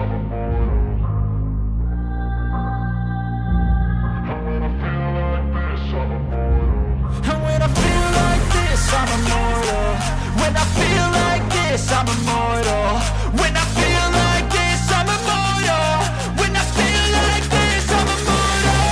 And when I feel like this, this, I'm immortal. When I feel like this, I'm immortal. When I feel like this, I'm immortal.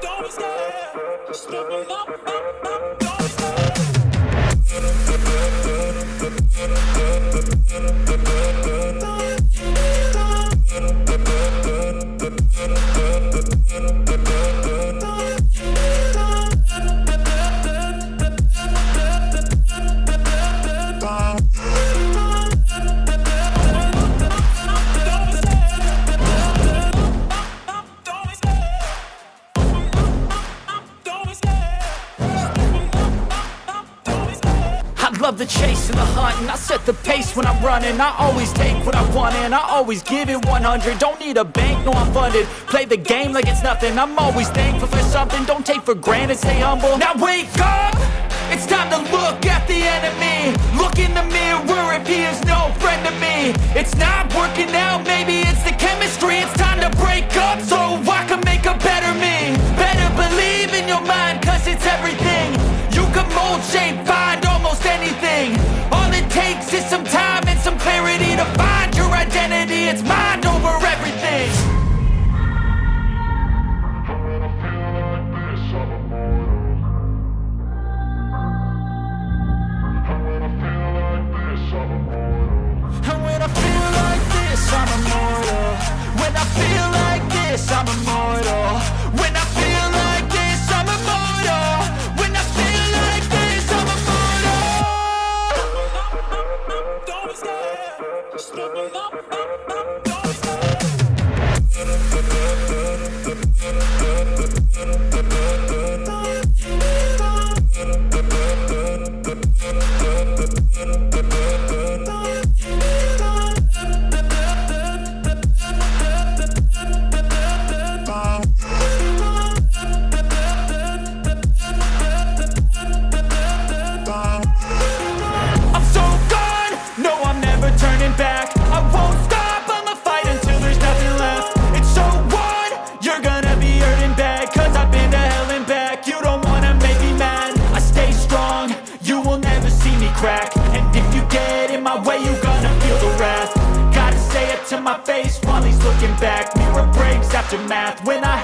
Don't be scared. Step it up. Don't be scared. I love the chase and the hunt, and I set the pace when I'm running. I always take what I want and I always give it 100. Don't need a bank, no I'm funded. Play the game like it's nothing. I'm always thankful for something. Don't take for granted, stay humble. Now wake up! It's time to look at the enemy. Look in the mirror if he is no friend to me. It's not working out, maybe it's the chemistry. It's time to break up so I can make a better me. Better believe in your mind, cause it's everything. You can mold, shape, find almost anything. All it takes is some time and some clarity to find your identity. It's mind over everything. And when I feel like this, I'm immortal. When I feel like this, I'm immortal. When I feel like this, I'm immortal. When I feel like this, I'm immortal. Don't be scared. Just step it up. Don't be scared. Back. I won't stop, I'ma fight until there's nothing left. It's so on, you're gonna be hurting bad. Cause I've been to hell and back. You don't wanna make me mad. I stay strong, you will never see me crack. And if you get in my way, you're gonna feel the wrath. Gotta say it to my face while he's looking back. Mirror breaks after math. When I